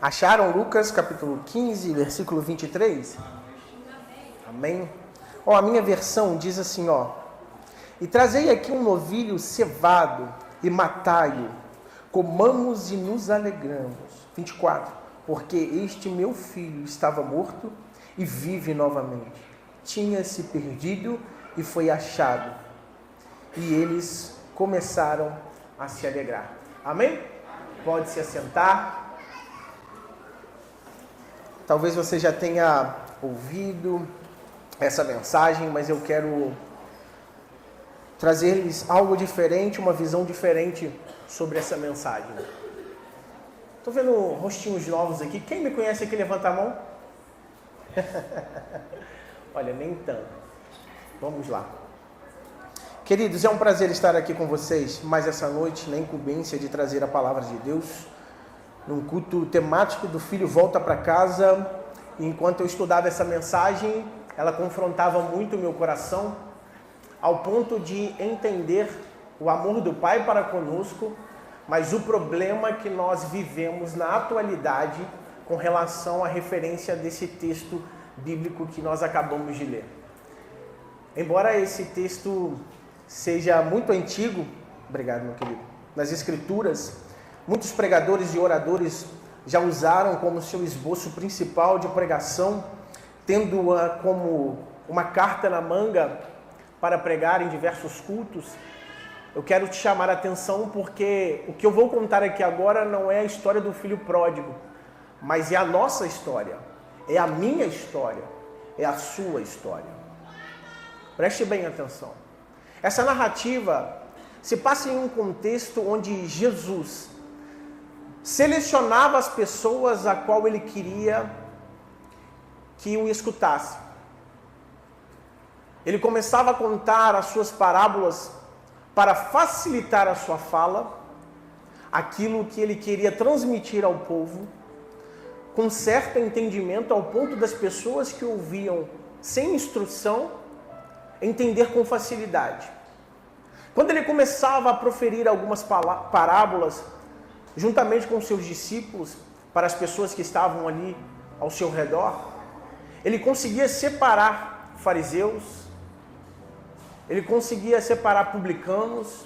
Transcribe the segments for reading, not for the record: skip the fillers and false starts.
Acharam Lucas capítulo 15, versículo 23? Amém? A minha versão diz assim, E trazei aqui um novilho cevado e matai-o, comamos e nos alegramos. 24. Porque este meu filho estava morto e vive novamente. Tinha-se perdido e foi achado. E eles começaram a se alegrar. Amém? Pode se assentar. Talvez você já tenha ouvido essa mensagem, mas eu quero trazer-lhes algo diferente, uma visão diferente sobre essa mensagem. Estou vendo rostinhos novos aqui. Quem me conhece aqui, levanta a mão. Olha, nem tanto. Vamos lá. Queridos, é um prazer estar aqui com vocês, mais essa noite, na incumbência de trazer a palavra de Deus, num culto temático do Filho Volta para Casa. E enquanto eu estudava essa mensagem, ela confrontava muito o meu coração, ao ponto de entender o amor do Pai para conosco, mas o problema que nós vivemos na atualidade com relação à referência desse texto bíblico que nós acabamos de ler. Embora esse texto seja muito antigo, obrigado, meu querido, nas Escrituras, muitos pregadores e oradores já usaram como seu esboço principal de pregação, tendo-a como uma carta na manga para pregar em diversos cultos. Eu quero te chamar a atenção porque o que eu vou contar aqui agora não é a história do filho pródigo, mas é a nossa história, é a minha história, é a sua história. Preste bem atenção. Essa narrativa se passa em um contexto onde Jesus selecionava as pessoas a qual ele queria que o escutasse. Ele começava a contar as suas parábolas para facilitar a sua fala, aquilo que ele queria transmitir ao povo, com certo entendimento, ao ponto das pessoas que ouviam sem instrução entender com facilidade. Quando ele começava a proferir algumas parábolas, juntamente com seus discípulos, para as pessoas que estavam ali ao seu redor, ele conseguia separar fariseus, ele conseguia separar publicanos,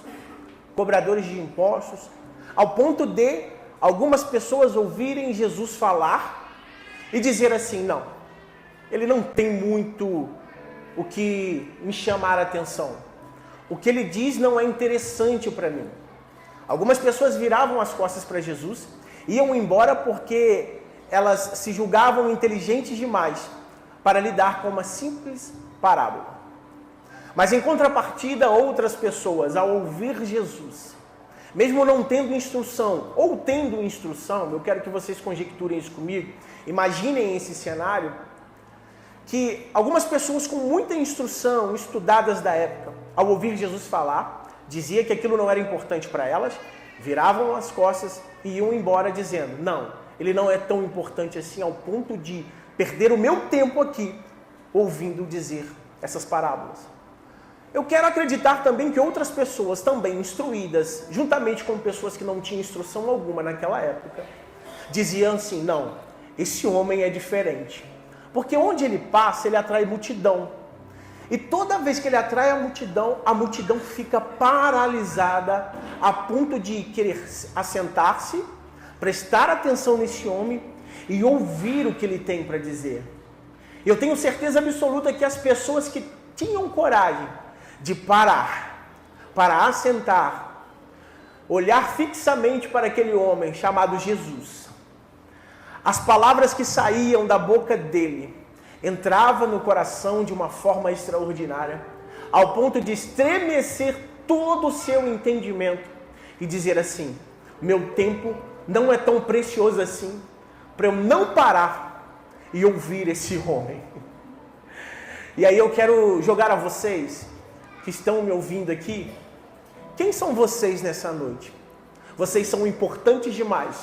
cobradores de impostos, ao ponto de algumas pessoas ouvirem Jesus falar e dizer assim, não, ele não tem muito o que me chamar a atenção. O que ele diz não é interessante para mim. Algumas pessoas viravam as costas para Jesus, iam embora porque elas se julgavam inteligentes demais para lidar com uma simples parábola. Mas em contrapartida, outras pessoas, ao ouvir Jesus, mesmo não tendo instrução, ou tendo instrução, eu quero que vocês conjecturem isso comigo, imaginem esse cenário, que algumas pessoas com muita instrução, estudadas da época, ao ouvir Jesus falar, dizia que aquilo não era importante para elas, viravam as costas e iam embora dizendo, não, ele não é tão importante assim ao ponto de perder o meu tempo aqui ouvindo dizer essas parábolas. Eu quero acreditar também que outras pessoas também instruídas, juntamente com pessoas que não tinham instrução alguma naquela época, diziam assim, não, esse homem é diferente. Porque onde ele passa, ele atrai multidão. E toda vez que ele atrai a multidão fica paralisada a ponto de querer assentar-se, prestar atenção nesse homem e ouvir o que ele tem para dizer. Eu tenho certeza absoluta que as pessoas que tinham coragem de parar, para assentar, olhar fixamente para aquele homem chamado Jesus, as palavras que saíam da boca dele entravam no coração de uma forma extraordinária, ao ponto de estremecer todo o seu entendimento e dizer assim, meu tempo não é tão precioso assim para eu não parar e ouvir esse homem. E aí eu quero jogar a vocês que estão me ouvindo aqui, quem são vocês nessa noite? Vocês são importantes demais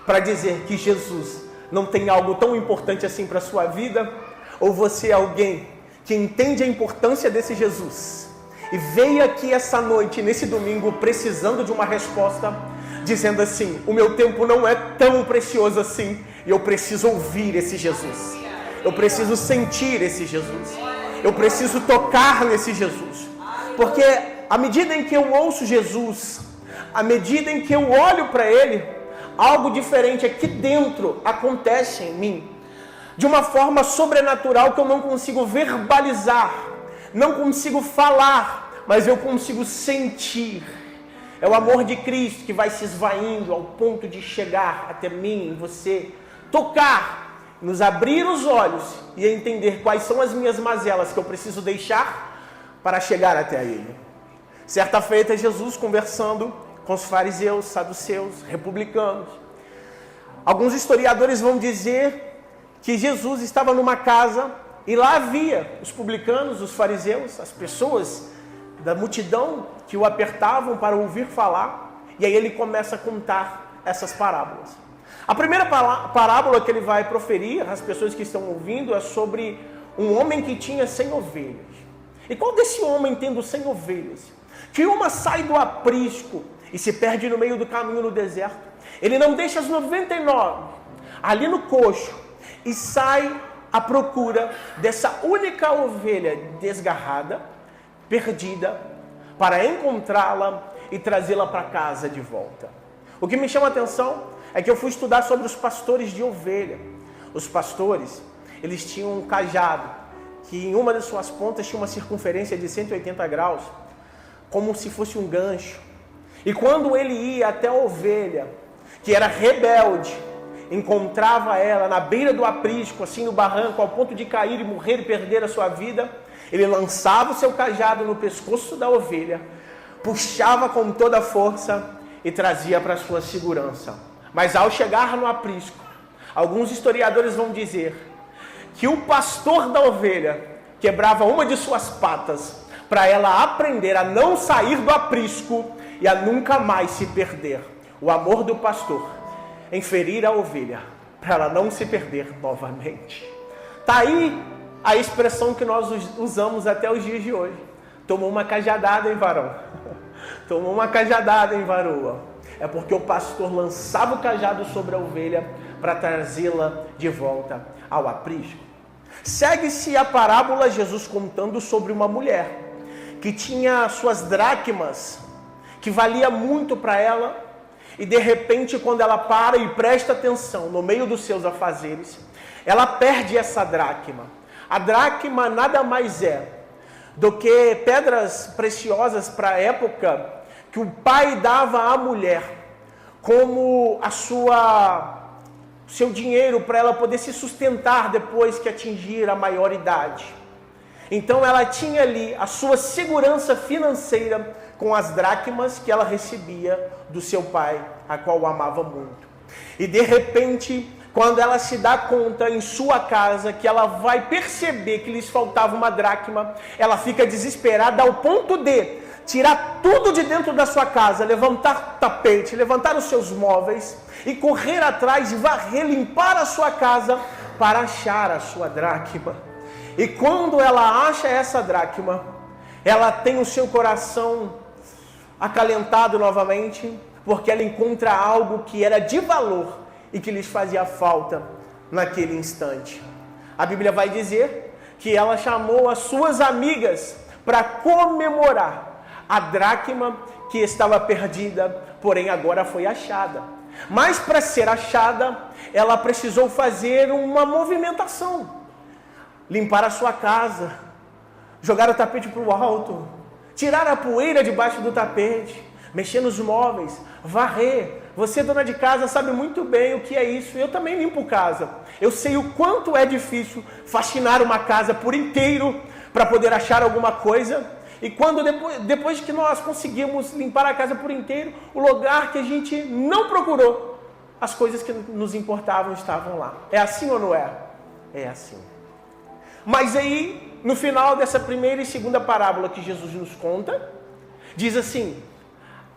para dizer que Jesus não tem algo tão importante assim para a sua vida? Ou você é alguém que entende a importância desse Jesus e veio aqui essa noite, nesse domingo, precisando de uma resposta, dizendo assim: o meu tempo não é tão precioso assim, e eu preciso ouvir esse Jesus, eu preciso sentir esse Jesus, eu preciso tocar nesse Jesus, porque à medida em que eu ouço Jesus, à medida em que eu olho para Ele, algo diferente aqui dentro acontece em mim, de uma forma sobrenatural que eu não consigo verbalizar, não consigo falar, mas eu consigo sentir. É o amor de Cristo que vai se esvaindo ao ponto de chegar até mim, você, tocar, nos abrir os olhos e entender quais são as minhas mazelas que eu preciso deixar para chegar até Ele. Certa feita, Jesus conversando com os fariseus, saduceus, republicanos. Alguns historiadores vão dizer que Jesus estava numa casa e lá havia os publicanos, os fariseus, as pessoas da multidão que o apertavam para ouvir falar. E aí ele começa a contar essas parábolas. A primeira parábola que ele vai proferir às pessoas que estão ouvindo é sobre um homem que tinha 100 ovelhas. E qual desse homem tendo 100 ovelhas, que uma sai do aprisco e se perde no meio do caminho no deserto, ele não deixa as 99 ali no coxo e sai à procura dessa única ovelha desgarrada, perdida, para encontrá-la e trazê-la para casa de volta. O que me chama a atenção é que eu fui estudar sobre os pastores de ovelha. Os pastores, eles tinham um cajado que em uma de suas pontas tinha uma circunferência de 180 graus, como se fosse um gancho. E quando ele ia até a ovelha, que era rebelde, encontrava ela na beira do aprisco, assim no barranco, ao ponto de cair e morrer e perder a sua vida, ele lançava o seu cajado no pescoço da ovelha, puxava com toda a força e trazia para a sua segurança. Mas ao chegar no aprisco, alguns historiadores vão dizer que o pastor da ovelha quebrava uma de suas patas para ela aprender a não sair do aprisco e a nunca mais se perder. O amor do pastor em ferir a ovelha para ela não se perder novamente. Está aí a expressão que nós usamos até os dias de hoje. Tomou uma cajadada, hein, varão? Tomou uma cajadada, hein, varoa? É porque o pastor lançava o cajado sobre a ovelha para trazê-la de volta ao aprisco. Segue-se a parábola Jesus contando sobre uma mulher que tinha suas dracmas, que valia muito para ela, e de repente, quando ela para e presta atenção no meio dos seus afazeres, ela perde essa dracma. A dracma nada mais é do que pedras preciosas para a época que o pai dava à mulher como seu dinheiro para ela poder se sustentar depois que atingir a maioridade. Então ela tinha ali a sua segurança financeira com as dracmas que ela recebia do seu pai, a qual o amava muito. E de repente, quando ela se dá conta em sua casa que ela vai perceber que lhes faltava uma dracma, ela fica desesperada ao ponto de tirar tudo de dentro da sua casa, levantar o tapete, levantar os seus móveis e correr atrás e varrer, limpar a sua casa para achar a sua dracma. E quando ela acha essa dracma, ela tem o seu coração acalentado novamente, porque ela encontra algo que era de valor e que lhes fazia falta naquele instante. A Bíblia vai dizer que ela chamou as suas amigas para comemorar a dracma que estava perdida, porém agora foi achada. Mas para ser achada, ela precisou fazer uma movimentação. Limpar a sua casa, jogar o tapete para o alto, tirar a poeira debaixo do tapete, mexer nos móveis, varrer. Você, dona de casa, sabe muito bem o que é isso. Eu também limpo casa. Eu sei o quanto é difícil faxinar uma casa por inteiro para poder achar alguma coisa. E quando depois que nós conseguimos limpar a casa por inteiro, o lugar que a gente não procurou, as coisas que nos importavam estavam lá. É assim ou não é? É assim. Mas aí, no final dessa primeira e segunda parábola que Jesus nos conta, diz assim: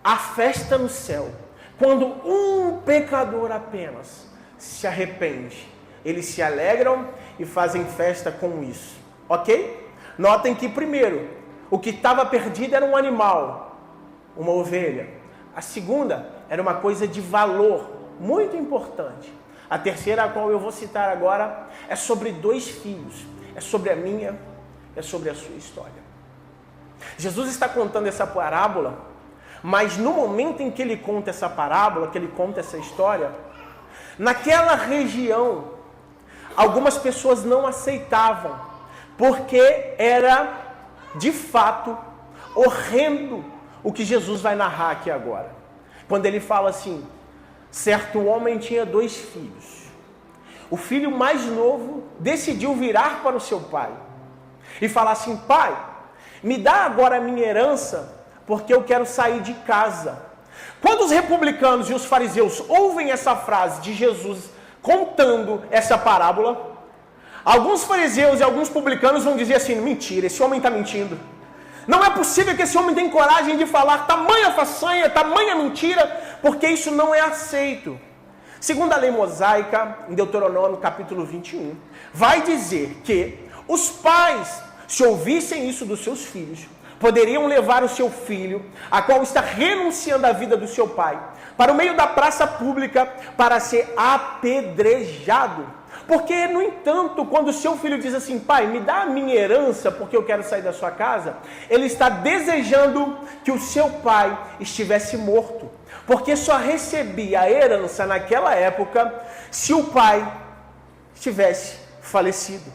a festa no céu, quando um pecador apenas se arrepende, eles se alegram e fazem festa com isso. Ok? Notem que primeiro, o que estava perdido era um animal, uma ovelha. A segunda era uma coisa de valor muito importante. A terceira, a qual eu vou citar agora, é sobre 2 filhos. É sobre a minha, é sobre a sua história. Jesus está contando essa parábola, mas no momento em que ele conta essa parábola, que ele conta essa história, naquela região, algumas pessoas não aceitavam, porque era, de fato, horrendo o que Jesus vai narrar aqui agora. Quando ele fala assim, certo homem tinha 2 filhos. O filho mais novo decidiu virar para o seu pai e falar assim, pai, me dá agora a minha herança, porque eu quero sair de casa. Quando os republicanos e os fariseus ouvem essa frase de Jesus contando essa parábola, alguns fariseus e alguns publicanos vão dizer assim, mentira, esse homem está mentindo. Não é possível que esse homem tenha coragem de falar tamanha façanha, tamanha mentira, porque isso não é aceito. Segundo a lei mosaica, em Deuteronômio capítulo 21, vai dizer que os pais, se ouvissem isso dos seus filhos, poderiam levar o seu filho, a qual está renunciando à vida do seu pai, para o meio da praça pública para ser apedrejado. Porque, no entanto, quando o seu filho diz assim, pai, me dá a minha herança porque eu quero sair da sua casa, ele está desejando que o seu pai estivesse morto. Porque só recebia a herança naquela época se o pai estivesse falecido.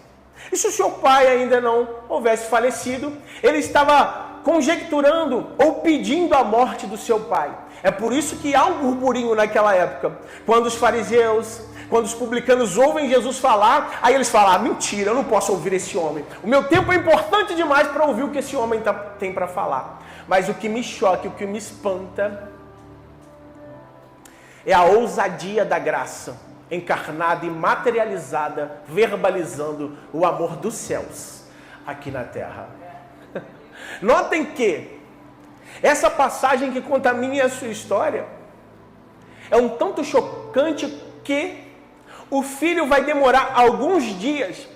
E se o seu pai ainda não houvesse falecido, ele estava conjecturando ou pedindo a morte do seu pai. É por isso que há um burburinho naquela época. Quando os fariseus, quando os publicanos ouvem Jesus falar, aí eles falam, mentira, eu não posso ouvir esse homem. O meu tempo é importante demais para ouvir o que esse homem tem para falar. Mas o que me choca, o que me espanta, é a ousadia da graça, encarnada e materializada, verbalizando o amor dos céus aqui na terra. Notem que essa passagem que conta a minha e a sua história é um tanto chocante que o filho vai demorar alguns dias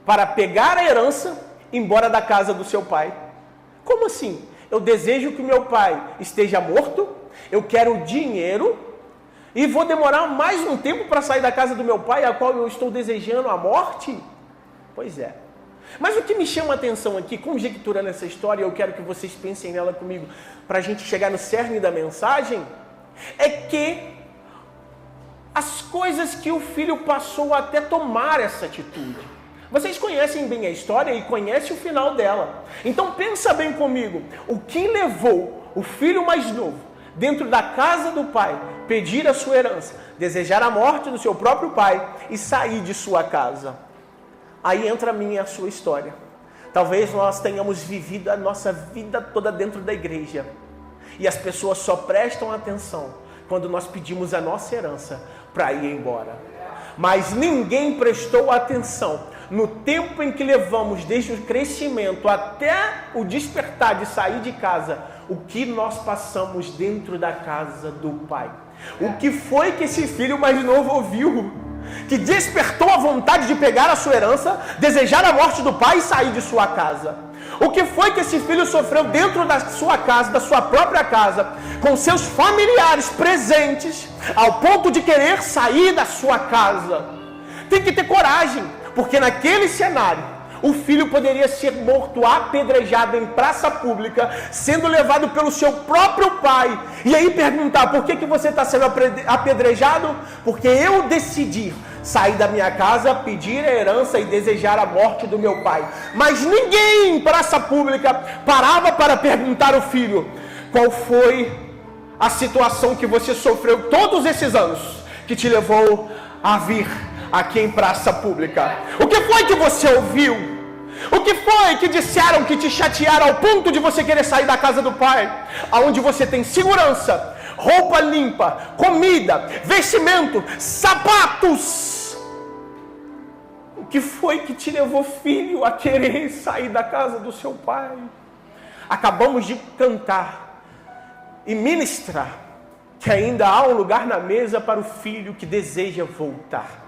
para pegar a herança e ir embora da casa do seu pai. Como assim? Eu desejo que meu pai esteja morto, eu quero dinheiro e vou demorar mais um tempo para sair da casa do meu pai, a qual eu estou desejando a morte? Pois é. Mas o que me chama a atenção aqui, conjecturando essa história, eu quero que vocês pensem nela comigo, para a gente chegar no cerne da mensagem, é que as coisas que o filho passou até tomar essa atitude. Vocês conhecem bem a história e conhecem o final dela. Então pensa bem comigo, o que levou o filho mais novo, dentro da casa do pai, pedir a sua herança, desejar a morte do seu próprio pai e sair de sua casa? Aí entra a minha e a sua história. Talvez nós tenhamos vivido a nossa vida toda dentro da igreja e as pessoas só prestam atenção quando nós pedimos a nossa herança para ir embora. Mas ninguém prestou atenção no tempo em que levamos desde o crescimento até o despertar de sair de casa, o que nós passamos dentro da casa do pai. O que foi que esse filho mais novo ouviu? Que despertou a vontade de pegar a sua herança, desejar a morte do pai e sair de sua casa. O que foi que esse filho sofreu dentro da sua casa, da sua própria casa, com seus familiares presentes, ao ponto de querer sair da sua casa? Tem que ter coragem, porque naquele cenário, o filho poderia ser morto, apedrejado em praça pública, sendo levado pelo seu próprio pai. E aí perguntar, por que você está sendo apedrejado? Porque eu decidi sair da minha casa, pedir a herança e desejar a morte do meu pai. Mas ninguém em praça pública parava para perguntar ao filho, qual foi a situação que você sofreu todos esses anos, que te levou a vir aqui em praça pública? O que foi que você ouviu? O que foi que disseram que te chatearam ao ponto de você querer sair da casa do pai, aonde você tem segurança, roupa limpa, comida, vestimento, sapatos? O que foi que te levou, filho, a querer sair da casa do seu pai? Acabamos de cantar e ministrar que ainda há um lugar na mesa para o filho que deseja voltar.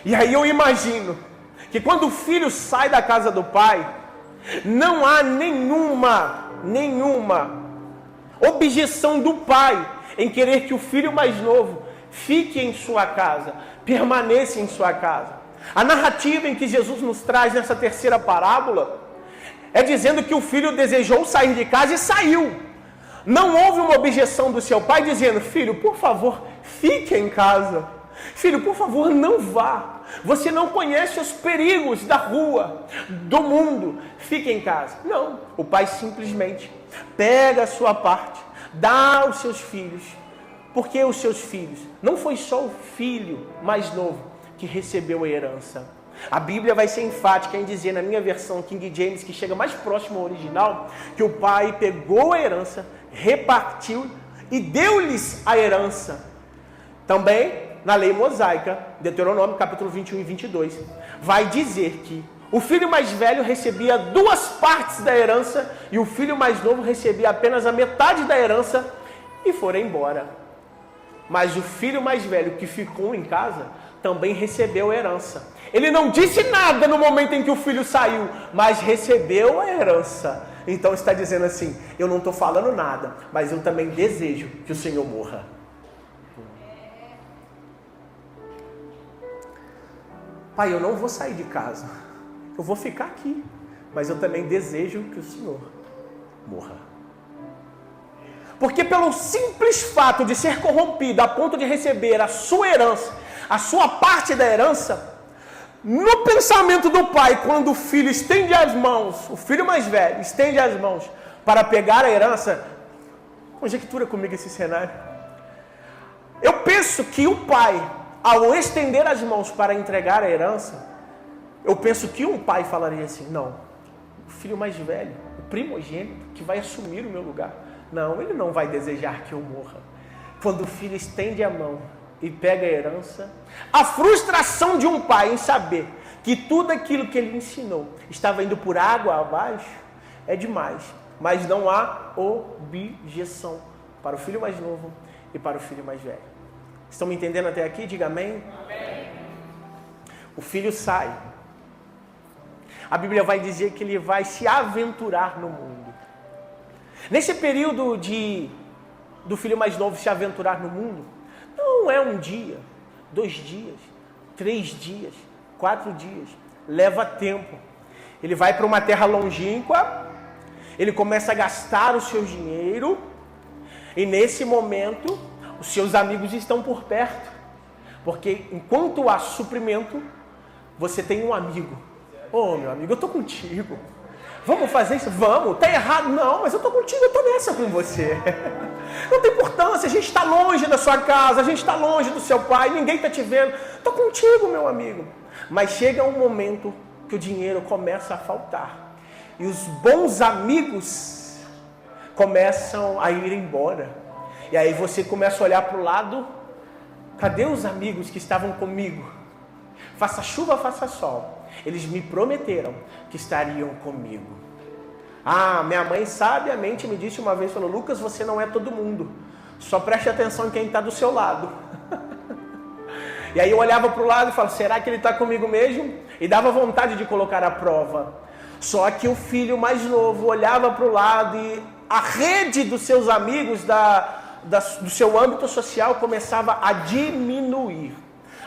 E aí eu imagino que quando o filho sai da casa do pai, não há nenhuma objeção do pai em querer que o filho mais novo fique em sua casa, permaneça em sua casa. A narrativa em que Jesus nos traz nessa terceira parábola é dizendo que o filho desejou sair de casa e saiu. Não houve uma objeção do seu pai dizendo: filho, por favor, fique em casa. Filho, por favor, não vá. Você não conhece os perigos da rua, do mundo. Fique em casa. Não. O pai simplesmente pega a sua parte, dá aos seus filhos. Porque os seus filhos, não foi só o filho mais novo que recebeu a herança. A Bíblia vai ser enfática em dizer, na minha versão King James, que chega mais próximo ao original, que o pai pegou a herança, repartiu e deu-lhes a herança. Também, na lei mosaica, Deuteronômio capítulo 21 e 22, vai dizer que o filho mais velho recebia 2 partes da herança e o filho mais novo recebia apenas a metade da herança e foram embora. Mas o filho mais velho que ficou em casa também recebeu a herança. Ele não disse nada no momento em que o filho saiu, mas recebeu a herança. Então está dizendo assim: eu não estou falando nada, mas eu também desejo que o Senhor morra. Pai, eu não vou sair de casa, eu vou ficar aqui, mas eu também desejo que o Senhor morra. Porque pelo simples fato de ser corrompido a ponto de receber a sua herança, a sua parte da herança, no pensamento do pai, quando o filho estende as mãos, o filho mais velho estende as mãos para pegar a herança, conjectura comigo esse cenário. Eu penso que o pai, ao estender as mãos para entregar a herança, eu penso que um pai falaria assim: não, o filho mais velho, o primogênito, que vai assumir o meu lugar, não, ele não vai desejar que eu morra. Quando o filho estende a mão e pega a herança, a frustração de um pai em saber que tudo aquilo que ele ensinou estava indo por água abaixo é demais. Mas não há objeção para o filho mais novo e para o filho mais velho. Estão me entendendo até aqui? Diga amém. Amém. O filho sai. A Bíblia vai dizer que ele vai se aventurar no mundo. Nesse período do filho mais novo se aventurar no mundo, não é um dia, 2 dias, 3 dias, 4 dias. Leva tempo. Ele vai para uma terra longínqua, ele começa a gastar o seu dinheiro, e nesse momento os seus amigos estão por perto. Porque enquanto há suprimento, você tem um amigo. Ô, meu amigo, eu estou contigo. Vamos fazer isso? Vamos. Está errado? Não, mas eu estou contigo, eu estou nessa com você. Não tem importância, a gente está longe da sua casa, a gente está longe do seu pai, ninguém está te vendo. Estou contigo, meu amigo. Mas chega um momento que o dinheiro começa a faltar. E os bons amigos começam a ir embora. E aí você começa a olhar para o lado. Cadê os amigos que estavam comigo? Faça chuva, faça sol. Eles me prometeram que estariam comigo. Minha mãe sabiamente me disse uma vez, falou: Lucas, você não é todo mundo. Só preste atenção em quem está do seu lado. E aí eu olhava para o lado e falava: será que ele está comigo mesmo? E dava vontade de colocar à prova. Só que o filho mais novo olhava para o lado e a rede dos seus amigos, do seu âmbito social, começava a diminuir.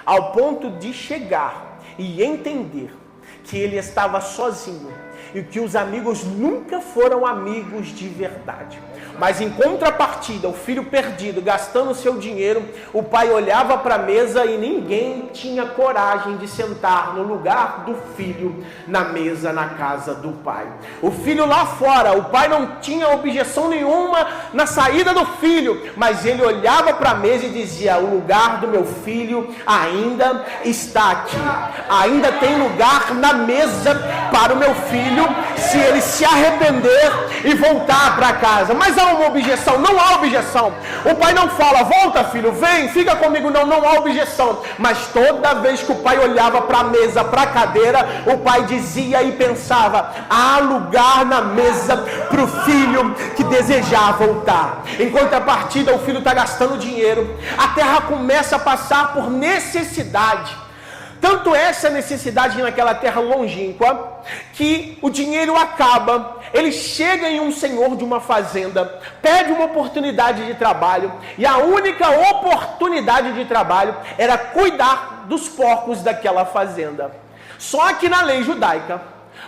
Ao ponto de chegar e entender que ele estava sozinho e que os amigos nunca foram amigos de verdade. Mas em contrapartida, o filho perdido, gastando o seu dinheiro, o pai olhava para a mesa e ninguém tinha coragem de sentar no lugar do filho na mesa na casa do pai. O filho lá fora, o pai não tinha objeção nenhuma na saída do filho, mas ele olhava para a mesa e dizia: o lugar do meu filho ainda está aqui. Ainda tem lugar na mesa para o meu filho, se ele se arrepender e voltar para casa. Mas há uma objeção? Não há objeção. O pai não fala: volta, filho, vem, fica comigo. Não há objeção. Mas toda vez que o pai olhava para a mesa, para a cadeira, o pai dizia e pensava: há lugar na mesa para o filho que desejar voltar. Em contrapartida, o filho está gastando dinheiro. A terra começa a passar por necessidade. Tanto essa necessidade naquela terra longínqua, que o dinheiro acaba, ele chega em um senhor de uma fazenda, pede uma oportunidade de trabalho, e a única oportunidade de trabalho era cuidar dos porcos daquela fazenda. Só que na lei judaica,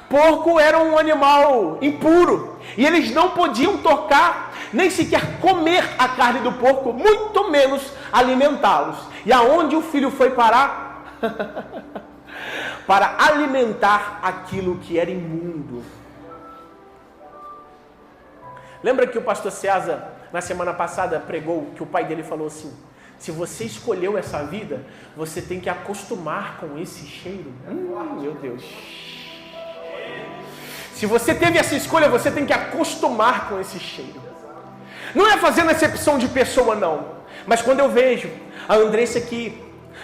porco era um animal impuro, e eles não podiam tocar, nem sequer comer a carne do porco, muito menos alimentá-los. E aonde o filho foi parar? Para alimentar aquilo que era imundo. Lembra que o pastor César, na semana passada, pregou que o pai dele falou assim: se você escolheu essa vida, você tem que acostumar com esse cheiro. Meu Deus. Se você teve essa escolha, você tem que acostumar com esse cheiro. Não é fazendo acepção de pessoa, não. Mas quando eu vejo a Andressa aqui,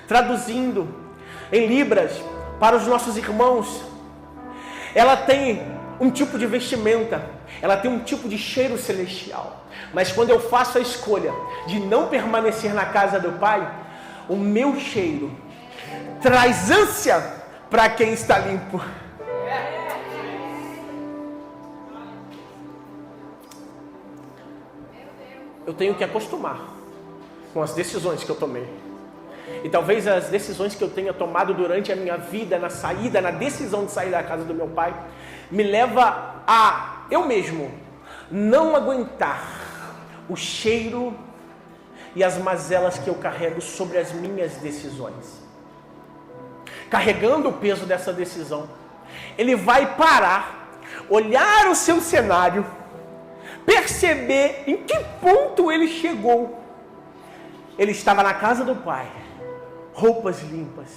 traduzindo em libras para os nossos irmãos, ela tem um tipo de vestimenta, ela tem um tipo de cheiro celestial. Mas quando eu faço a escolha de não permanecer na casa do Pai, o meu cheiro traz ânsia para quem está limpo. Eu tenho que acostumar com as decisões que eu tomei. E talvez as decisões que eu tenha tomado durante a minha vida, na decisão de sair da casa do meu pai, me leva a eu mesmo não aguentar o cheiro e as mazelas que eu carrego sobre as minhas decisões. Carregando o peso dessa decisão, ele vai parar, olhar o seu cenário, perceber em que ponto ele chegou. Ele estava na casa do pai, roupas limpas,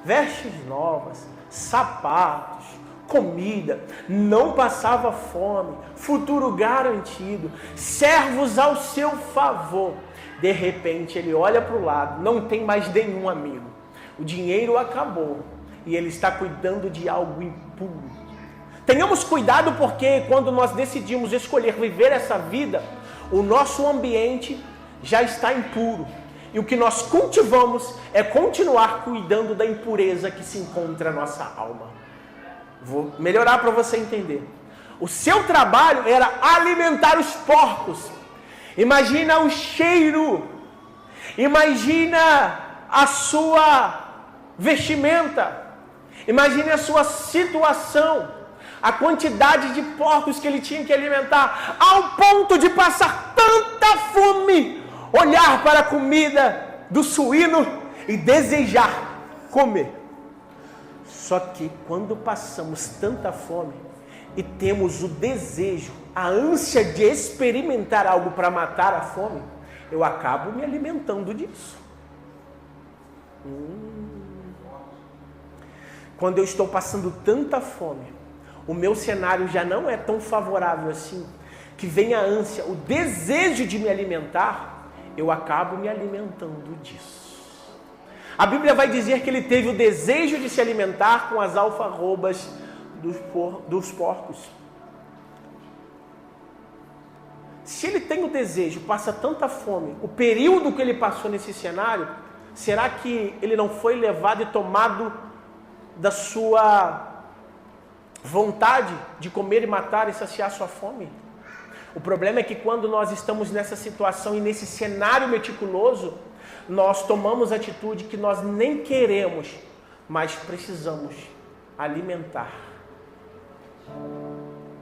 vestes novas, sapatos, comida, não passava fome, futuro garantido, servos ao seu favor. De repente ele olha para o lado, não tem mais nenhum amigo, o dinheiro acabou e ele está cuidando de algo impuro. Tenhamos cuidado, porque quando nós decidimos escolher viver essa vida, o nosso ambiente já está impuro. E o que nós cultivamos é continuar cuidando da impureza que se encontra na nossa alma. Vou melhorar para você entender. O seu trabalho era alimentar os porcos. Imagina o cheiro. Imagina a sua vestimenta. Imagine a sua situação. A quantidade de porcos que ele tinha que alimentar, ao ponto de passar tanta fome, olhar para a comida do suíno e desejar comer. Só que quando passamos tanta fome e temos o desejo, a ânsia de experimentar algo para matar a fome, eu acabo me alimentando disso. Quando eu estou passando tanta fome, o meu cenário já não é tão favorável assim, que vem a ânsia, o desejo de me alimentar, eu acabo me alimentando disso. A Bíblia vai dizer que ele teve o desejo de se alimentar com as alfarrobas dos porcos. Se ele tem o desejo, passa tanta fome, o período que ele passou nesse cenário, será que ele não foi levado e tomado da sua vontade de comer e matar e saciar sua fome? O problema é que quando nós estamos nessa situação e nesse cenário meticuloso, nós tomamos atitude que nós nem queremos, mas precisamos alimentar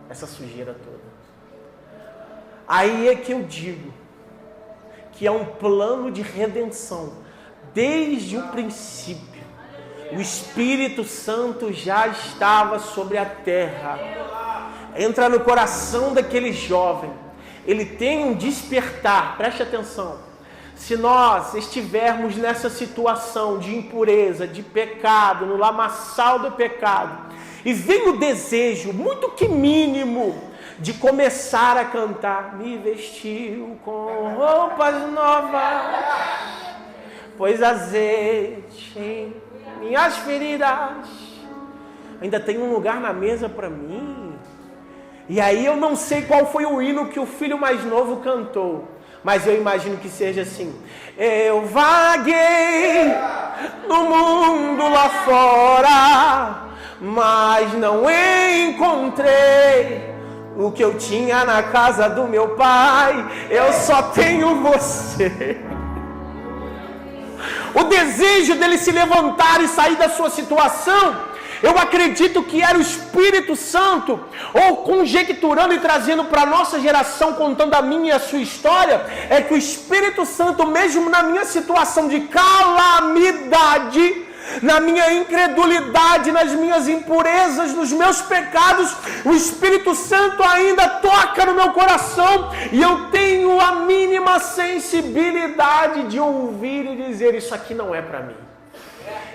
essa sujeira toda. Aí é que eu digo que é um plano de redenção desde o princípio. O Espírito Santo já estava sobre a terra. Entra no coração daquele jovem. Ele tem um despertar, preste atenção. Se nós estivermos nessa situação de impureza, de pecado, no lamaçal do pecado, e vem o desejo, muito que mínimo, de começar a cantar: me vestiu com roupas novas, pôs azeite em minhas feridas, ainda tem um lugar na mesa para mim. E aí eu não sei qual foi o hino que o filho mais novo cantou, mas eu imagino que seja assim: eu vaguei no mundo lá fora, mas não encontrei o que eu tinha na casa do meu pai, eu só tenho você. O desejo dele se levantar e sair da sua situação, eu acredito que era o Espírito Santo, ou conjecturando e trazendo para a nossa geração, contando a minha e a sua história, é que o Espírito Santo, mesmo na minha situação de calamidade, na minha incredulidade, nas minhas impurezas, nos meus pecados, o Espírito Santo ainda toca no meu coração e eu tenho a mínima sensibilidade de ouvir e dizer: isso aqui não é para mim,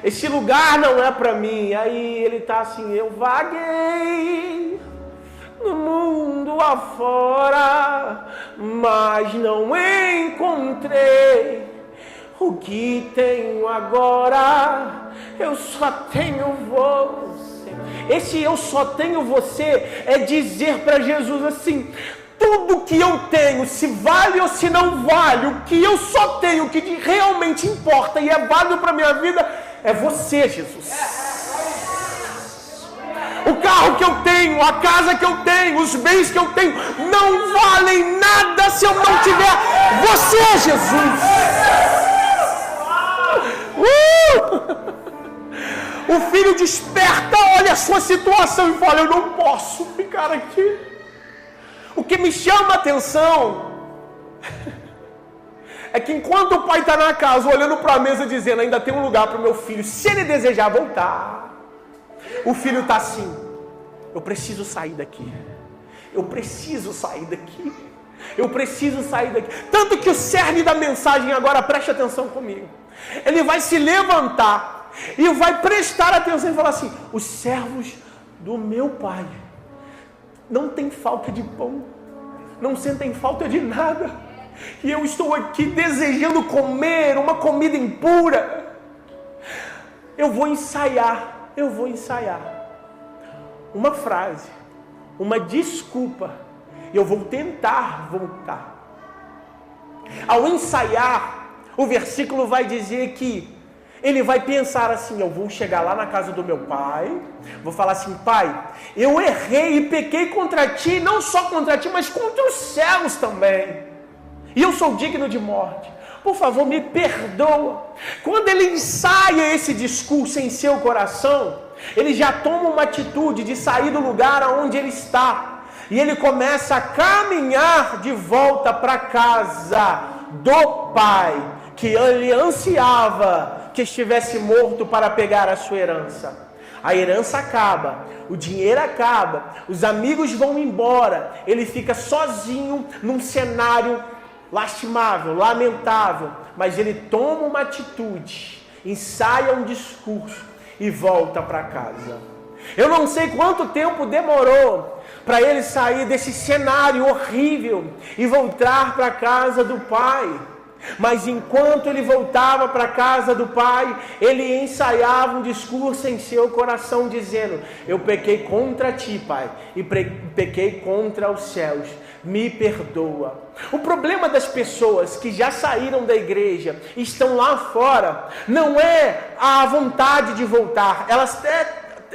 esse lugar não é para mim. Aí ele está assim: eu vaguei no mundo afora, mas não encontrei o que tenho agora. Eu só tenho você. Esse eu só tenho você é dizer para Jesus assim: tudo que eu tenho, se vale ou se não vale, o que eu só tenho, o que realmente importa e é válido para a minha vida, é você, Jesus. O carro que eu tenho, a casa que eu tenho, os bens que eu tenho, não valem nada se eu não tiver você, Jesus. O filho desperta, olha a sua situação e fala: eu não posso ficar aqui. O que me chama a atenção é que enquanto o pai está na casa olhando para a mesa dizendo: ainda tem um lugar para o meu filho, se ele desejar voltar, o filho está assim: eu preciso sair daqui, eu preciso sair daqui, eu preciso sair daqui. Tanto que o cerne da mensagem agora, preste atenção comigo, ele vai se levantar e vai prestar atenção e falar assim: os servos do meu pai não tem falta de pão, não sentem falta de nada, e eu estou aqui desejando comer uma comida impura. Eu vou ensaiar uma frase, uma desculpa, e eu vou tentar voltar. Ao ensaiar, o versículo vai dizer que ele vai pensar assim: eu vou chegar lá na casa do meu pai, vou falar assim: pai, eu errei e pequei contra ti, não só contra ti, mas contra os céus também, e eu sou digno de morte, por favor me perdoa. Quando ele ensaia esse discurso em seu coração, ele já toma uma atitude de sair do lugar onde ele está, e ele começa a caminhar de volta para a casa do pai, que ele ansiava que estivesse morto para pegar a sua herança. A herança acaba, o dinheiro acaba, os amigos vão embora, ele fica sozinho num cenário lastimável, lamentável, mas ele toma uma atitude, ensaia um discurso e volta para casa. Eu não sei quanto tempo demorou para ele sair desse cenário horrível e voltar para a casa do pai. Mas enquanto ele voltava para a casa do pai, ele ensaiava um discurso em seu coração dizendo: eu pequei contra ti, pai, e pequei contra os céus, me perdoa. O problema das pessoas que já saíram da igreja, estão lá fora, não é a vontade de voltar, elas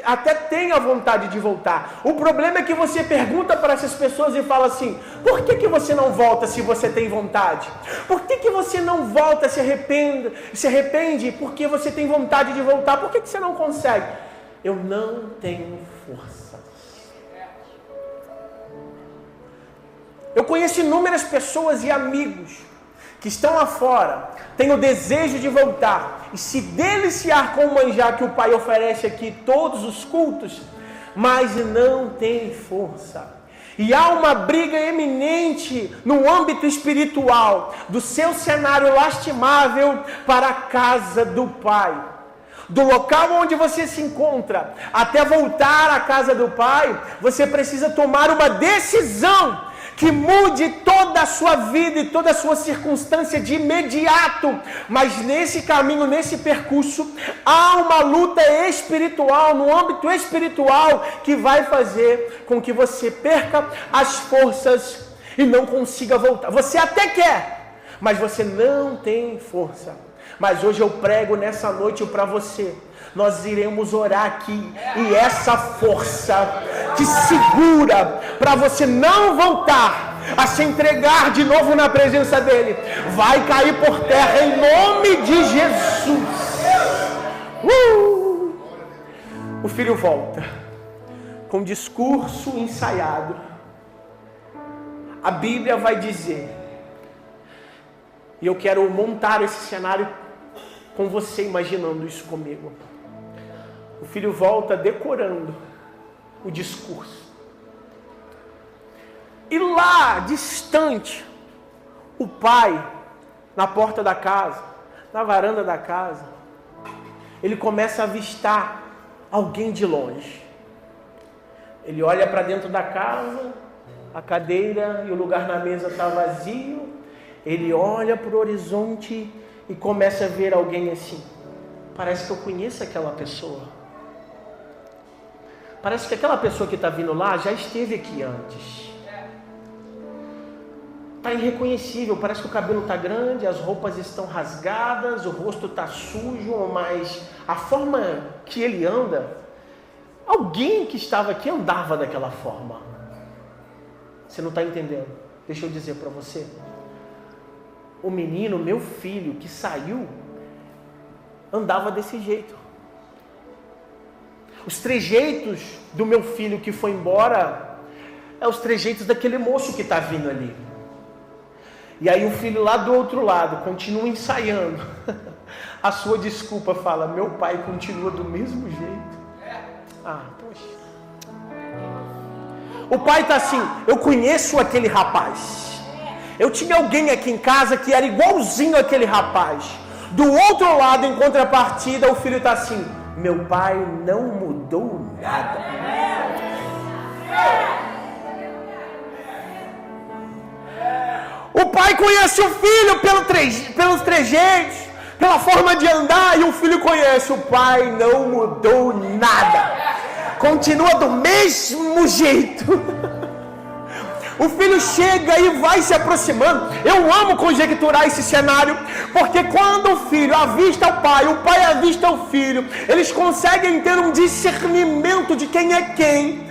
até têm a vontade de voltar. O problema é que você pergunta para essas pessoas e fala assim: por que você não volta se você tem vontade? Por que você não volta, se arrepende porque você tem vontade de voltar? Por que você não consegue? Eu não tenho força. Eu conheço inúmeras pessoas e amigos que estão lá fora, têm o desejo de voltar e se deliciar com o manjar que o Pai oferece aqui todos os cultos, mas não tem força. E há uma briga eminente no âmbito espiritual do seu cenário lastimável para a casa do Pai. Do local onde você se encontra até voltar à casa do Pai, você precisa tomar uma decisão que mude toda a sua vida e toda a sua circunstância de imediato. Mas nesse caminho, nesse percurso, há uma luta espiritual, no âmbito espiritual, que vai fazer com que você perca as forças e não consiga voltar. Você até quer, mas você não tem força. Mas hoje eu prego nessa noite para você. Nós iremos orar aqui e essa força te segura para você não voltar a se entregar de novo na presença dele, vai cair por terra em nome de Jesus. O filho volta com discurso ensaiado. A Bíblia vai dizer, e eu quero montar esse cenário com você imaginando isso comigo. O filho volta decorando o discurso. E lá, distante, o pai, na porta da casa, na varanda da casa, ele começa a avistar alguém de longe. Ele olha para dentro da casa, a cadeira e o lugar na mesa está vazio. Ele olha para o horizonte e começa a ver alguém assim. Parece que eu conheço aquela pessoa. Parece que aquela pessoa que está vindo lá já esteve aqui antes. Está irreconhecível, parece que o cabelo está grande, as roupas estão rasgadas, o rosto está sujo, mas a forma que ele anda, alguém que estava aqui andava daquela forma. Você não está entendendo? Deixa eu dizer para você. O menino, meu filho, que saiu, andava desse jeito. Os trejeitos do meu filho que foi embora, é os trejeitos daquele moço que está vindo ali. E aí o filho lá do outro lado continua ensaiando. A sua desculpa fala, meu pai continua do mesmo jeito. Poxa. O pai está assim, eu conheço aquele rapaz. Eu tinha alguém aqui em casa que era igualzinho aquele rapaz. Do outro lado, em contrapartida, o filho está assim, meu pai não mudou nada. O pai conhece o filho pelos trejeitos, pela forma de andar, e o filho conhece. O pai não mudou nada. Continua do mesmo jeito. O filho chega e vai se aproximando. Eu amo conjecturar esse cenário, porque quando o filho avista o pai avista o filho, eles conseguem ter um discernimento de quem é quem.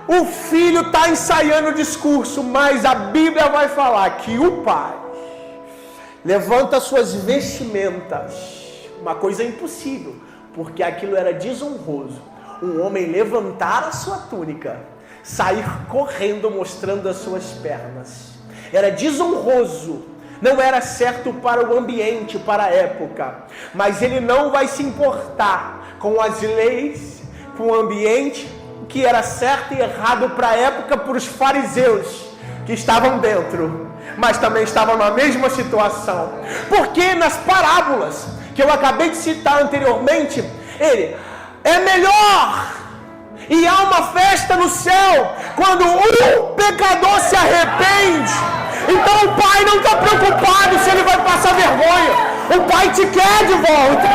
O filho está ensaiando o discurso, mas a Bíblia vai falar que o pai levanta suas vestimentas. Uma coisa impossível, porque aquilo era desonroso. Um homem levantar a sua túnica, sair correndo mostrando as suas pernas. Era desonroso, não era certo para o ambiente, para a época. Mas ele não vai se importar com as leis, com o ambiente, o que era certo e errado para a época, para os fariseus que estavam dentro, mas também estavam na mesma situação. Porque nas parábolas que eu acabei de citar anteriormente, ele é melhor e há uma festa no céu quando um pecador se arrepende. Então o pai não está preocupado se ele vai passar vergonha. O pai te quer de volta.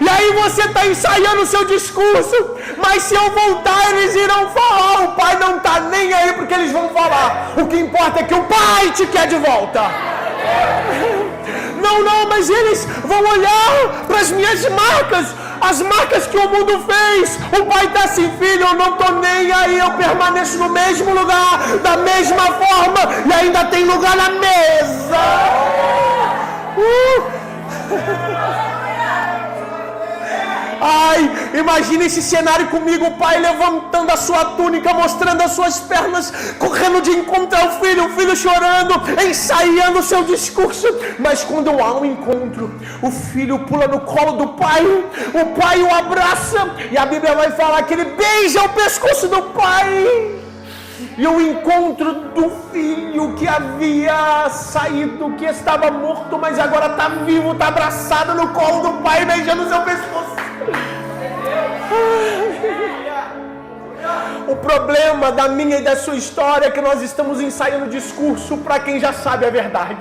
E aí você está ensaiando o seu discurso, mas se eu voltar eles irão falar. O pai não está nem aí porque eles vão falar. O que importa é que o pai te quer de volta. Não, mas eles vão olhar para as minhas marcas, as marcas que o mundo fez. O pai está assim, filho, eu não estou nem aí, eu permaneço no mesmo lugar, da mesma forma, e ainda tem lugar na mesa. Ai, imagina esse cenário comigo, o pai levantando a sua túnica, mostrando as suas pernas, correndo de encontro ao filho, o filho chorando, ensaiando o seu discurso. Mas quando há um encontro, o filho pula no colo do pai, o pai o abraça, e a Bíblia vai falar que ele beija o pescoço do pai. E o encontro do filho que havia saído, que estava morto, mas agora está vivo, está abraçado no colo do pai, beijando o seu pescoço. O problema da minha e da sua história é que nós estamos ensaiando discurso para quem já sabe a verdade.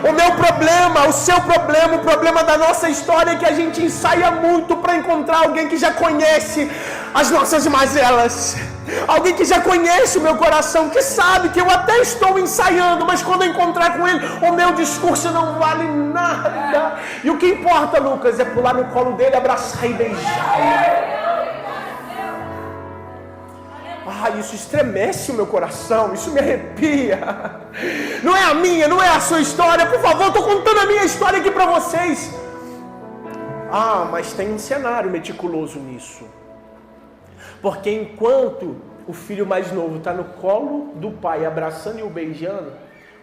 O meu problema, o seu problema, o problema da nossa história é que a gente ensaia muito para encontrar alguém que já conhece as nossas mazelas. Alguém que já conhece o meu coração, que sabe que eu até estou ensaiando, mas quando eu encontrar com ele, o meu discurso não vale nada. E o que importa, Lucas, é pular no colo dele, abraçar e beijar. Isso estremece o meu coração, isso me arrepia. Não é a minha, não é a sua história. Por favor, eu estou contando a minha história aqui para vocês. Mas tem um cenário meticuloso nisso. Porque enquanto o filho mais novo está no colo do pai, abraçando e o beijando,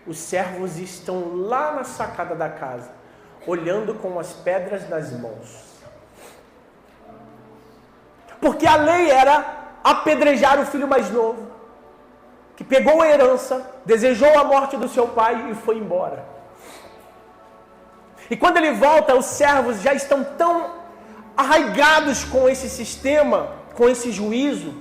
os servos estão lá na sacada da casa, olhando com as pedras nas mãos. Porque a lei era apedrejar o filho mais novo, que pegou a herança, desejou a morte do seu pai e foi embora. E quando ele volta, os servos já estão tão arraigados com esse sistema, com esse juízo,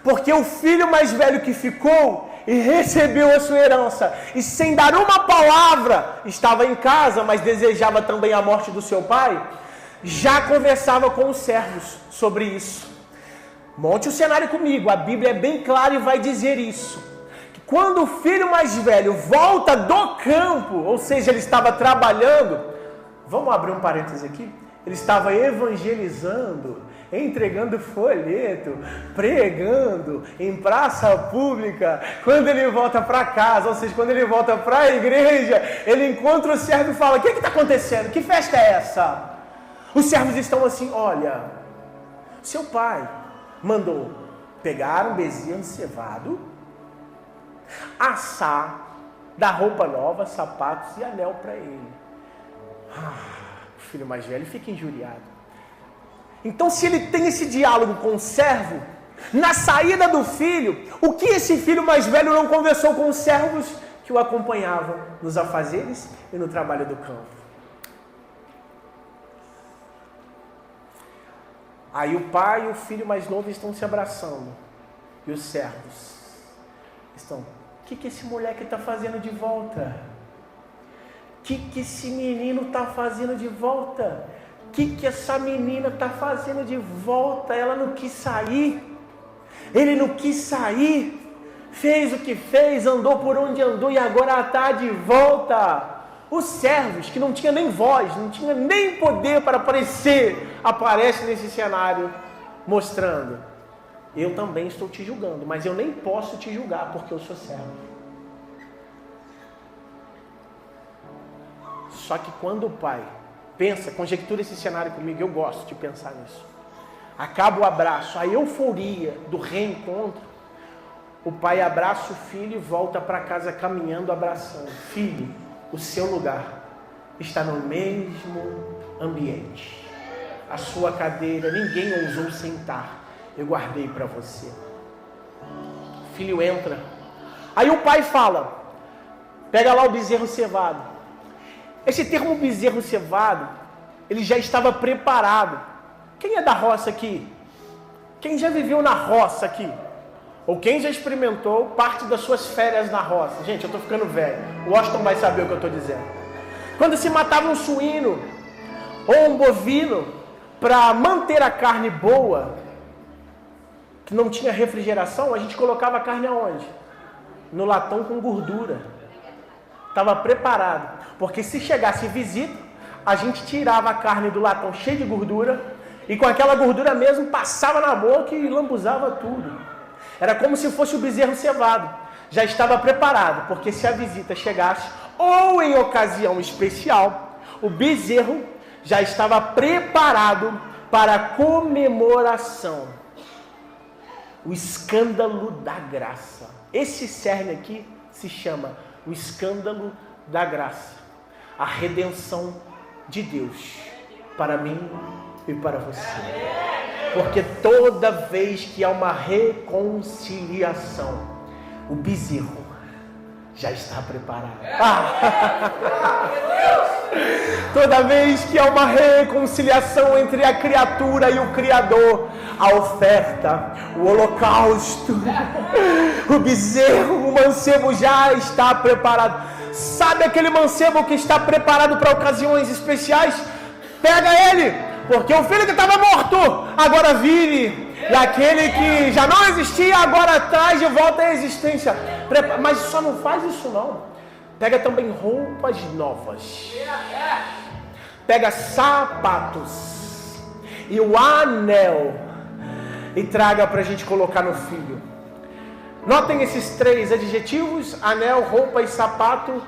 porque o filho mais velho que ficou e recebeu a sua herança, e sem dar uma palavra, estava em casa, mas desejava também a morte do seu pai, já conversava com os servos sobre isso. Monte o cenário comigo, a Bíblia é bem clara e vai dizer isso. Que quando o filho mais velho volta do campo, ou seja, ele estava trabalhando, vamos abrir um parênteses aqui, ele estava evangelizando, entregando folheto, pregando em praça pública. Quando ele volta para casa, ou seja, quando ele volta para a igreja, ele encontra o servo e fala: o que está acontecendo? Que festa é essa? Os servos estão assim: olha, seu pai mandou pegar um bezerro cevado, assar, dar roupa nova, sapatos e anel para ele. O filho mais velho fica injuriado. Então, se ele tem esse diálogo com o servo, na saída do filho, o que esse filho mais velho não conversou com os servos que o acompanhavam nos afazeres e no trabalho do campo? Aí o pai e o filho mais novo estão se abraçando. E os servos estão: o que esse moleque está fazendo de volta? O que esse menino está fazendo de volta? O que essa menina está fazendo de volta? Ela não quis sair. Ele não quis sair. Fez o que fez, andou por onde andou e agora está de volta. Os servos, que não tinham nem voz, não tinham nem poder para aparecer, aparecem nesse cenário mostrando: eu também estou te julgando, mas eu nem posso te julgar porque eu sou servo. Só que quando o pai pensa, conjectura esse cenário comigo, eu gosto de pensar nisso. Acaba o abraço, a euforia do reencontro. O pai abraça o filho e volta para casa caminhando, abraçando. Filho, o seu lugar está no mesmo ambiente. A sua cadeira, ninguém ousou sentar. Eu guardei para você. O filho entra. Aí o pai fala: pega lá o bezerro cevado. Esse termo bezerro cevado, ele já estava preparado. Quem é da roça aqui? Quem já viveu na roça aqui? Ou quem já experimentou parte das suas férias na roça? Gente, eu estou ficando velho. O Washington vai saber o que eu estou dizendo. Quando se matava um suíno ou um bovino para manter a carne boa, que não tinha refrigeração, a gente colocava a carne aonde? No latão com gordura. Estava preparado. Porque se chegasse visita, a gente tirava a carne do latão cheia de gordura e com aquela gordura mesmo passava na boca e lambuzava tudo. Era como se fosse o bezerro cevado. Já estava preparado, porque se a visita chegasse, ou em ocasião especial, o bezerro já estava preparado para a comemoração. O escândalo da graça. Esse cerne aqui se chama o escândalo da graça. A redenção de Deus para mim e para você. Porque toda vez que há uma reconciliação, o bezerro já está preparado. Toda vez que há uma reconciliação entre a criatura e o Criador, a oferta, o holocausto, o bezerro, o mancebo já está preparado. Sabe aquele mancebo que está preparado para ocasiões especiais? Pega ele, porque o filho que estava morto agora vive. E aquele que já não existia, agora traz de volta à existência. Mas só não faz isso não. Pega também roupas novas. Pega sapatos. E o anel. E traga para a gente colocar no filho. Notem esses 3 adjetivos: anel, roupa e sapato.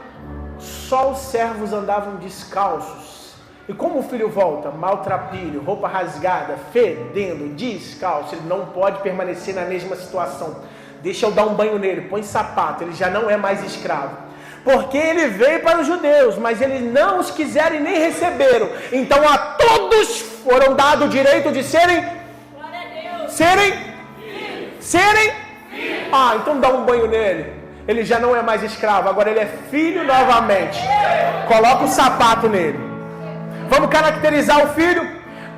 Só os servos andavam descalços. E como o filho volta? Maltrapilho, roupa rasgada, fedendo, descalço. Ele não pode permanecer na mesma situação. Deixa eu dar um banho nele, põe sapato. Ele já não é mais escravo. Porque ele veio para os judeus, mas eles não os quiseram e nem receberam. Então a todos foram dado o direito de serem... Serem? Ah, então dá um banho nele. Ele já não é mais escravo, agora ele é filho novamente. Coloca o sapato nele. Vamos caracterizar o filho.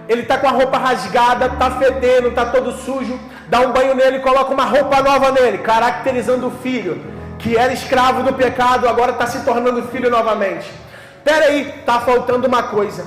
Ele está com a roupa rasgada, está fedendo, está todo sujo. Dá um banho nele e coloca uma roupa nova nele. Caracterizando o filho, que era escravo do pecado, agora está se tornando filho novamente. Espera aí, está faltando uma coisa.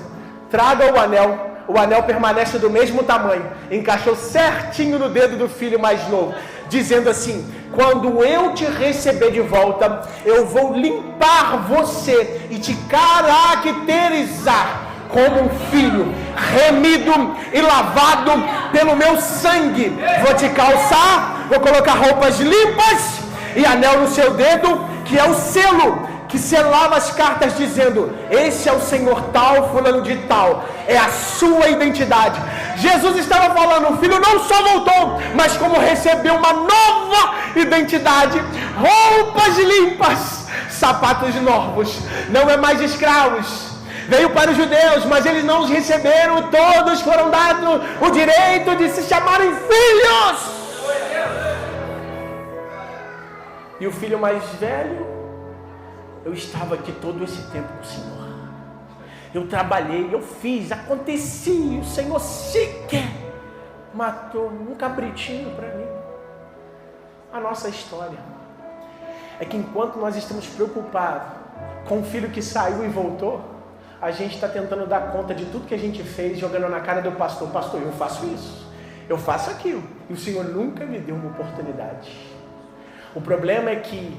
Traga o anel. O anel permanece do mesmo tamanho. Encaixou certinho no dedo do filho mais novo. Dizendo assim: quando eu te receber de volta, eu vou limpar você e te caracterizar como um filho, remido e lavado pelo meu sangue. Vou te calçar, vou colocar roupas limpas e anel no seu dedo, que é o selo que selava as cartas, dizendo: esse é o Senhor tal, fulano de tal. É a sua identidade. Jesus estava falando: o filho não só voltou, mas como recebeu uma nova identidade, roupas limpas, sapatos novos, não é mais escravos. Veio para os judeus, mas eles não os receberam. Todos foram dados o direito de se chamarem filhos. E o filho mais velho: eu estava aqui todo esse tempo com o Senhor. Eu trabalhei, eu fiz, aconteci. O Senhor sequer matou um cabritinho para mim. A nossa história é que enquanto nós estamos preocupados com o filho que saiu e voltou, a gente está tentando dar conta de tudo que a gente fez, jogando na cara do pastor: pastor, eu faço isso, eu faço aquilo, e o Senhor nunca me deu uma oportunidade. O problema é que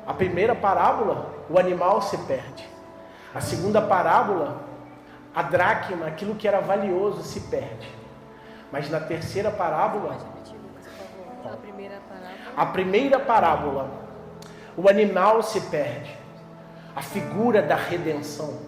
a primeira parábola, o animal se perde. A segunda parábola, a dracma, aquilo que era valioso, se perde. Mas na terceira parábola, a primeira parábola, o animal se perde, a figura da redenção.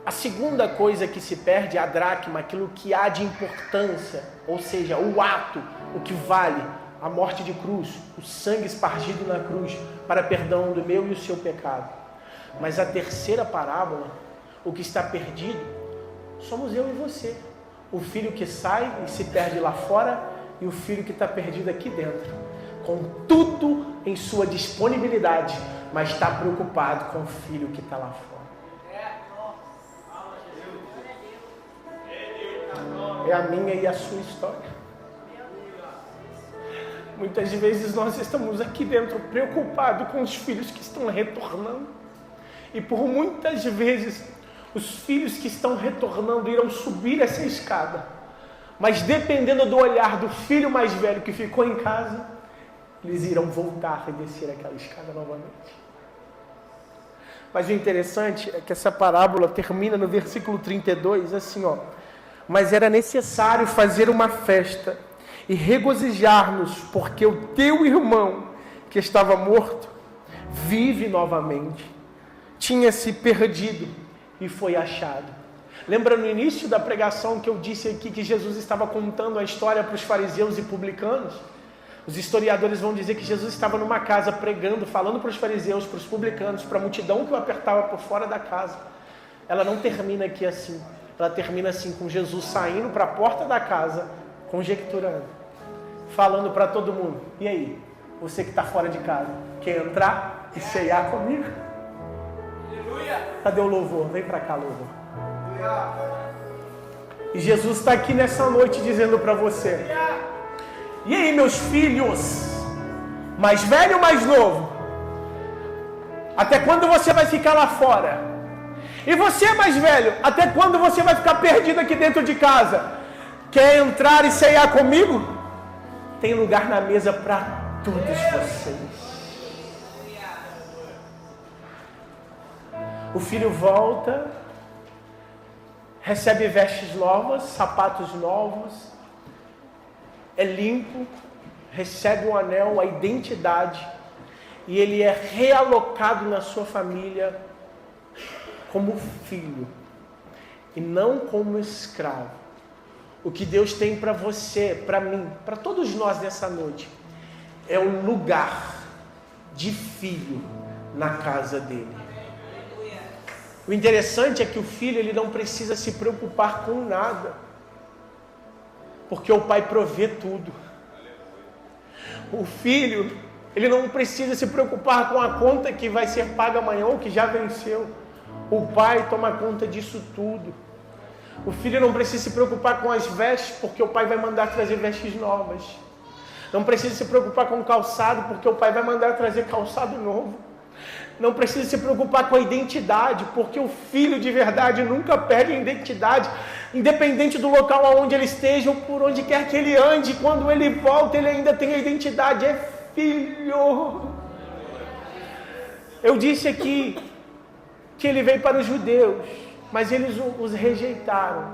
A segunda coisa que se perde é a dracma, aquilo que há de importância, ou seja, o ato, o que vale, a morte de cruz, o sangue espargido na cruz, para perdão do meu e o seu pecado. Mas a terceira parábola, o que está perdido, somos eu e você. O filho que sai e se perde lá fora, e o filho que está perdido aqui dentro, com tudo em sua disponibilidade, mas está preocupado com o filho que está lá fora. É a minha e a sua história. Muitas vezes nós estamos aqui dentro preocupados com os filhos que estão retornando. E por muitas vezes os filhos que estão retornando irão subir essa escada. Mas dependendo do olhar do filho mais velho que ficou em casa, eles irão voltar e descer aquela escada novamente. Mas o interessante é que essa parábola termina no versículo 32, assim, ó: mas era necessário fazer uma festa e regozijar-nos, porque o teu irmão, que estava morto, vive novamente. Tinha se perdido e foi achado. Lembra no início da pregação que eu disse aqui que Jesus estava contando a história para os fariseus e publicanos? Os historiadores vão dizer que Jesus estava numa casa pregando, falando para os fariseus, para os publicanos, para a multidão que o apertava por fora da casa. Ela não termina aqui assim. Ela termina assim, com Jesus saindo para a porta da casa, conjecturando, falando para todo mundo: e aí, você que está fora de casa, quer entrar e ceiar comigo? Cadê o louvor? Vem para cá, louvor. E Jesus está aqui nessa noite dizendo para você: e aí, meus filhos, mais velho ou mais novo? Até quando você vai ficar lá fora? E você, mais velho, até quando você vai ficar perdido aqui dentro de casa? Quer entrar e ceiar comigo? Tem lugar na mesa para todos vocês. O filho volta, recebe vestes novas, sapatos novos, é limpo, recebe um anel, a identidade, e ele é realocado na sua família como filho e não como escravo. O que Deus tem para você, para mim, para todos nós nessa noite, é um lugar de filho na casa dele. O interessante é que o filho, ele não precisa se preocupar com nada, porque o pai provê tudo. O filho, ele não precisa se preocupar com a conta que vai ser paga amanhã ou que já venceu. O pai toma conta disso tudo. O filho não precisa se preocupar com as vestes, porque o pai vai mandar trazer vestes novas. Não precisa se preocupar com o calçado, porque o pai vai mandar trazer calçado novo. Não precisa se preocupar com a identidade, porque o filho de verdade nunca perde a identidade, independente do local onde ele esteja ou por onde quer que ele ande. Quando ele volta, ele ainda tem a identidade, é filho. Eu disse aqui que ele veio para os judeus, mas eles os rejeitaram.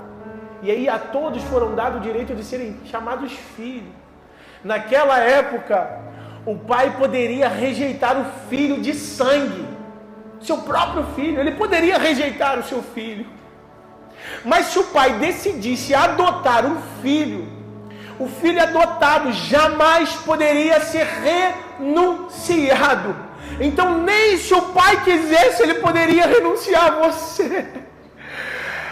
E aí a todos foram dados o direito de serem chamados filhos. Naquela época, o pai poderia rejeitar o filho de sangue, seu próprio filho. Ele poderia rejeitar o seu filho. Mas se o pai decidisse adotar um filho, o filho adotado jamais poderia ser renunciado. Então nem se o pai quisesse, ele poderia renunciar a você.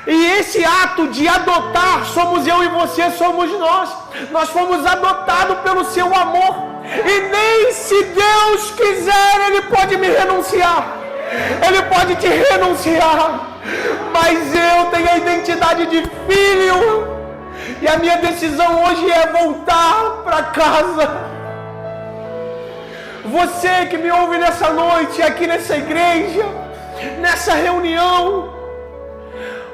E esse ato de adotar, somos eu e você, somos nós. Nós fomos adotados pelo seu amor. E nem se Deus quiser, Ele pode me renunciar. Ele pode te renunciar. Mas eu tenho a identidade de filho. E a minha decisão hoje é voltar para casa. Você que me ouve nessa noite, aqui nessa igreja, nessa reunião,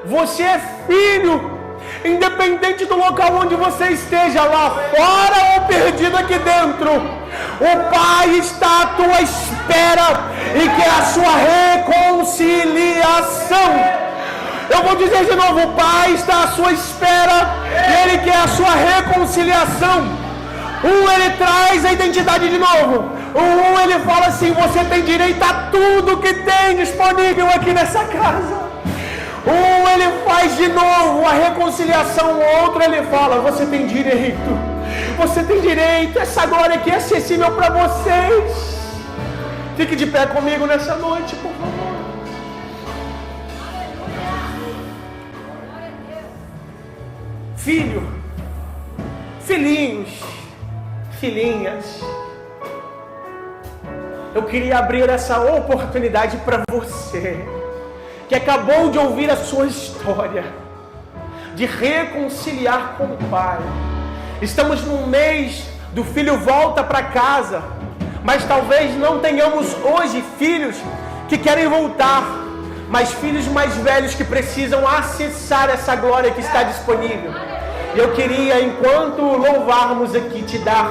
você é filho. Independente do local onde você esteja, lá fora ou perdido aqui dentro, o Pai está à tua espera e quer a sua reconciliação. Eu vou dizer de novo, o Pai está à sua espera e Ele quer a sua reconciliação. Ele traz a identidade de novo. Ele fala assim, você tem direito a tudo que tem disponível aqui nessa casa. Ele faz de novo a reconciliação, o outro ele fala, você tem direito, essa glória aqui é acessível para vocês. Fique de pé comigo nessa noite, por favor. Filho, filhinhos, filhinhas, eu queria abrir essa oportunidade para você que acabou de ouvir a sua história, de reconciliar com o Pai. Estamos no mês do filho volta para casa, mas talvez não tenhamos hoje filhos que querem voltar, mas filhos mais velhos que precisam acessar essa glória que está disponível. E eu queria, enquanto louvarmos aqui, te dar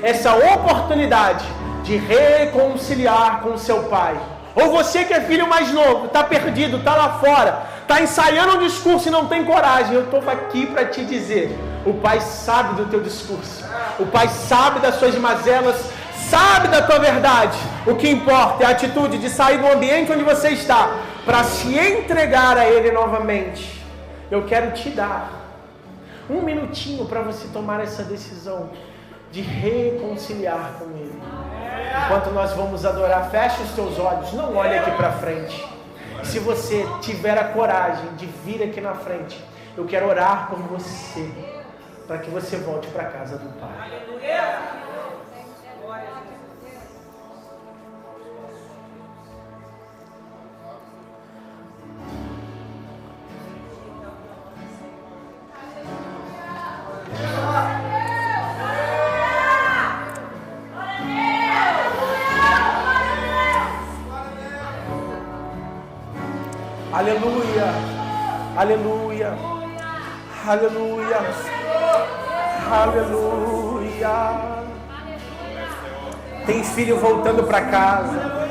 essa oportunidade de reconciliar com o seu Pai. Ou você que é filho mais novo, está perdido, está lá fora, está ensaiando um discurso e não tem coragem. Eu estou aqui para te dizer, o Pai sabe do teu discurso, o Pai sabe das suas mazelas, sabe da tua verdade. O que importa é a atitude de sair do ambiente onde você está, para se entregar a Ele novamente. Eu quero te dar um minutinho para você tomar essa decisão de reconciliar com Ele. Enquanto nós vamos adorar, feche os teus olhos, não olhe aqui para frente. Se você tiver a coragem de vir aqui na frente, eu quero orar por você, para que você volte para a casa do Pai. Aleluia, aleluia, aleluia. Aleluia. Tem filho voltando para casa.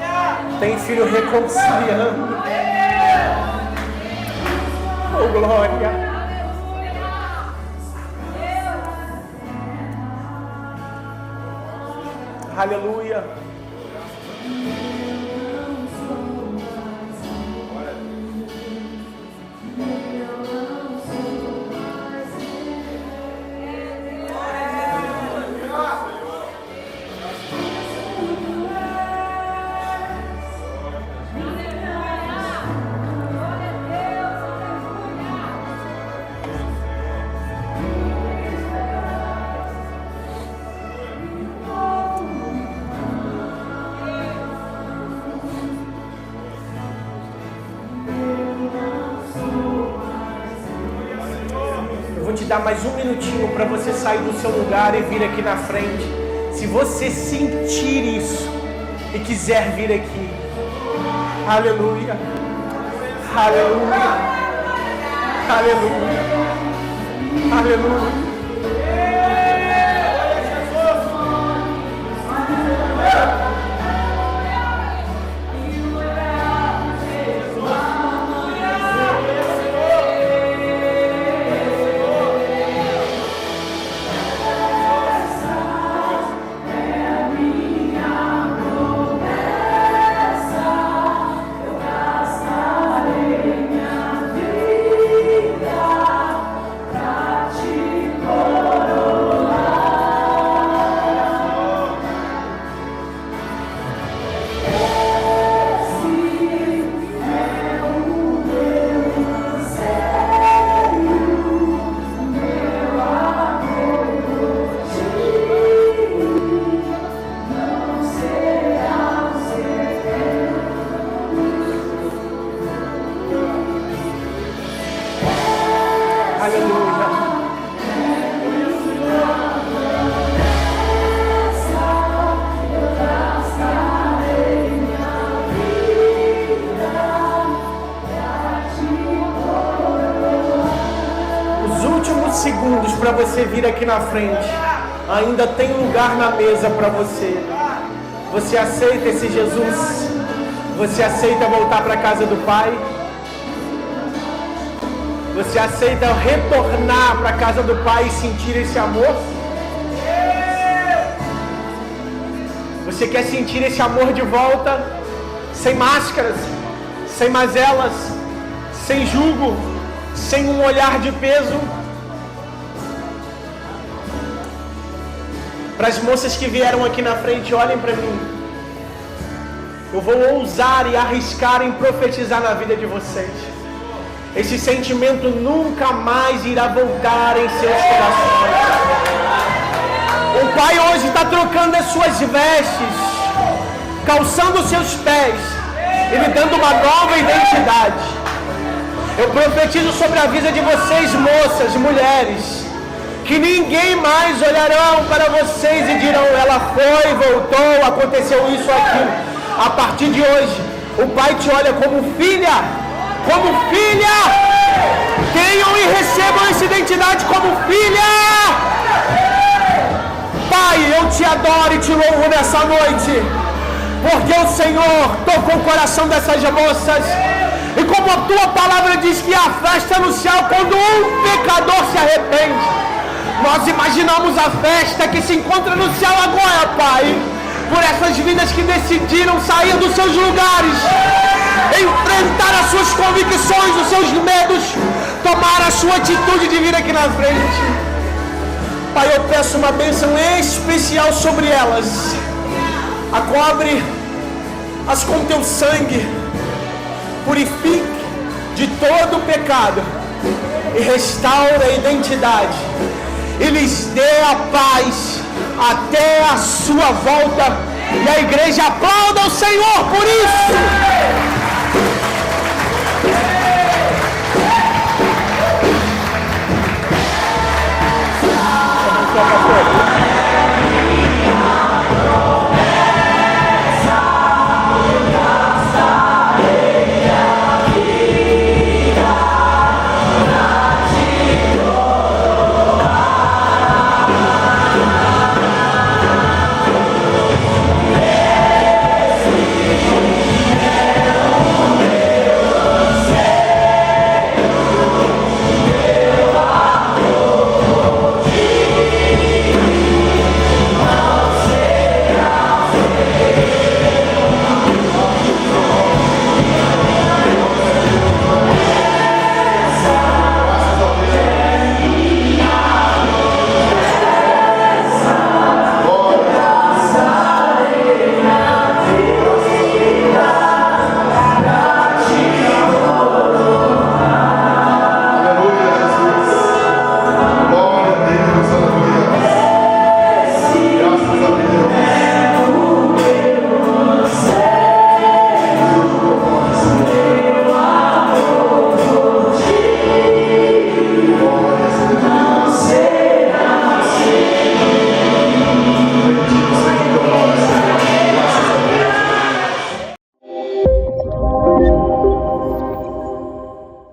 Tem filho reconciliando. Oh, glória. Aleluia. Dar mais um minutinho para você sair do seu lugar e vir aqui na frente. Se você sentir isso e quiser vir aqui, aleluia, aleluia, aleluia, aleluia. Segundos para você vir aqui na frente. Ainda tem lugar na mesa para você. Você aceita esse Jesus? Você aceita voltar para a casa do Pai? Você aceita retornar para a casa do Pai e sentir esse amor? Você quer sentir esse amor de volta? Sem máscaras, sem mazelas, sem julgo, sem um olhar de peso? Para as moças que vieram aqui na frente, olhem para mim. Eu vou ousar e arriscar em profetizar na vida de vocês. Esse sentimento nunca mais irá voltar em seus corações. O Pai hoje está trocando as suas vestes, calçando os seus pés e lhe dando uma nova identidade. Eu profetizo sobre a vida de vocês, moças, mulheres, que ninguém mais olharão para vocês e dirão: ela foi, voltou, aconteceu isso, aquilo. A partir de hoje, o Pai te olha como filha, como filha. Tenham e recebam essa identidade como filha. Pai, eu te adoro e te louvo nessa noite, porque o Senhor tocou o coração dessas moças. E como a tua palavra diz que há festa no céu quando um pecador se arrepende, nós imaginamos a festa que se encontra no céu agora, Pai, por essas vidas que decidiram sair dos seus lugares, enfrentar as suas convicções, os seus medos, tomar a sua atitude de vir aqui na frente. Pai, eu peço uma bênção especial sobre elas. Acobre-as com teu sangue, purifique de todo o pecado e restaure a identidade. E lhes dê a paz até a sua volta. E a igreja aplauda o Senhor por isso.